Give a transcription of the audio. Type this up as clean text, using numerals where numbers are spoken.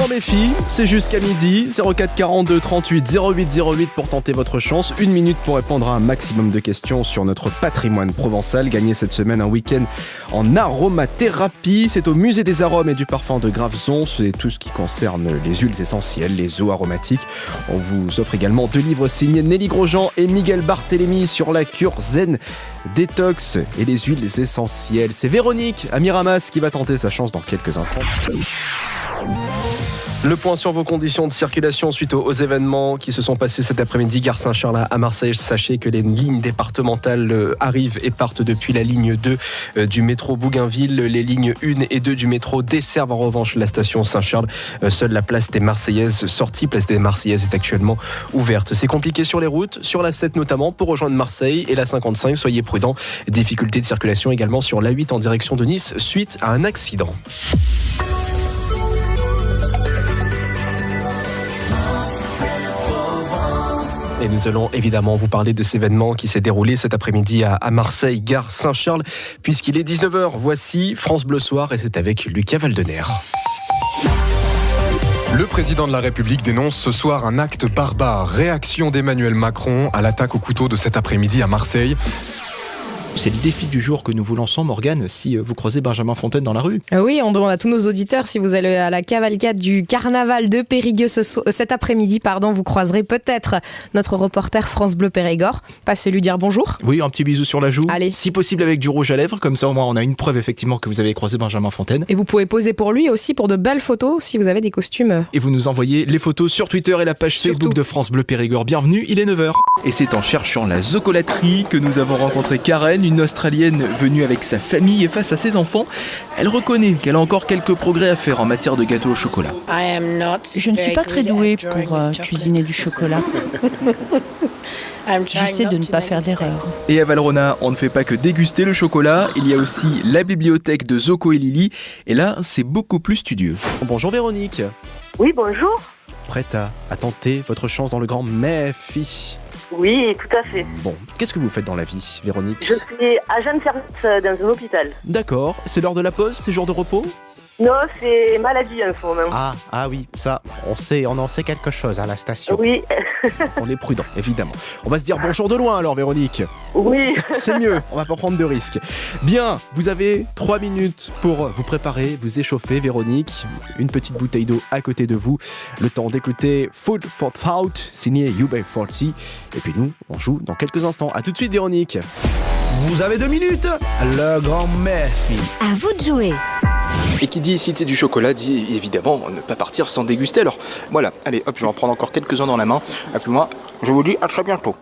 méfie, c'est jusqu'à midi, 04 42 38 08 08 pour tenter votre chance. 1 minute pour répondre à un maximum de questions sur notre patrimoine provençal. Gagner cette semaine un week-end en aromathérapie. C'est au musée des arômes et du parfum de Graveson. C'est tout ce qui concerne les huiles essentielles, les eaux aromatiques. On vous offre également 2 livres signés Nelly Grosjean et Miguel Barthélémy sur la cure zen détox et les huiles essentielles. C'est Véronique à Miramas qui va tenter sa chance dans quelques instants. Le point sur vos conditions de circulation suite aux événements qui se sont passés cet après-midi. Gare Saint-Charles à Marseille. Sachez que les lignes départementales arrivent et partent depuis la ligne 2 du métro Bougainville. Les lignes 1 et 2 du métro desservent en revanche la station Saint-Charles. Seule la place des Marseillaises place des Marseillaises est actuellement ouverte. C'est compliqué sur les routes, sur la 7 notamment pour rejoindre Marseille et la 55. Soyez prudents. Difficultés de circulation également sur la 8 en direction de Nice suite à un accident. Et nous allons évidemment vous parler de cet événement qui s'est déroulé cet après-midi à Marseille, gare Saint-Charles, puisqu'il est 19h. Voici France Bleu Soir et c'est avec Lucas Valdener. Le président de la République dénonce ce soir un acte barbare. Réaction d'Emmanuel Macron à l'attaque au couteau de cet après-midi à Marseille. C'est le défi du jour que nous vous lançons, Morgane, si vous croisez Benjamin Fontaine dans la rue. Oui, on demande à tous nos auditeurs, si vous allez à la cavalcade du carnaval de Périgueux cet après-midi, vous croiserez peut-être notre reporter France Bleu Périgord. Passez lui dire bonjour. Oui, un petit bisou sur la joue. Allez. Si possible avec du rouge à lèvres, comme ça au moins on a une preuve effectivement que vous avez croisé Benjamin Fontaine. Et vous pouvez poser pour lui aussi pour de belles photos si vous avez des costumes. Et vous nous envoyez les photos sur Twitter et la page Facebook de France Bleu Périgord. Bienvenue, il est 9h. Et c'est en cherchant la zocolaterie que nous avons rencontré Karen, une Australienne venue avec sa famille et face à ses enfants, elle reconnaît qu'elle a encore quelques progrès à faire en matière de gâteau au chocolat. Je ne suis pas très douée pour cuisiner du chocolat. J'essaie de ne pas faire d'erreurs. Et à Valrhona, on ne fait pas que déguster le chocolat, il y a aussi la bibliothèque de Zoco et Lily, et là, c'est beaucoup plus studieux. Bonjour Véronique. Oui, bonjour. Prête à tenter votre chance dans le grand Méfi? Oui, tout à fait. Bon, qu'est-ce que vous faites dans la vie, Véronique? Je suis agent de service dans un hôpital. D'accord, c'est l'heure de la pause, c'est jour de repos? Non, c'est maladie en ce moment. Ah oui, ça, on en sait quelque chose à la station. Oui. On est prudent, évidemment. On va se dire bonjour de loin alors, Véronique. Oui. C'est mieux, on va pas prendre de risques. Bien, vous avez 3 minutes pour vous préparer, vous échauffer, Véronique. Une petite bouteille d'eau à côté de vous. Le temps d'écouter Food for Thought, signé UB40. Et puis nous, on joue dans quelques instants. À tout de suite, Véronique. Vous avez 2 minutes. Le grand Méfi. À vous de jouer. Et qui dit cité du chocolat dit évidemment ne pas partir sans déguster. Alors voilà, allez hop, je vais en prendre encore quelques-uns dans la main. Appelez-moi, je vous dis à très bientôt.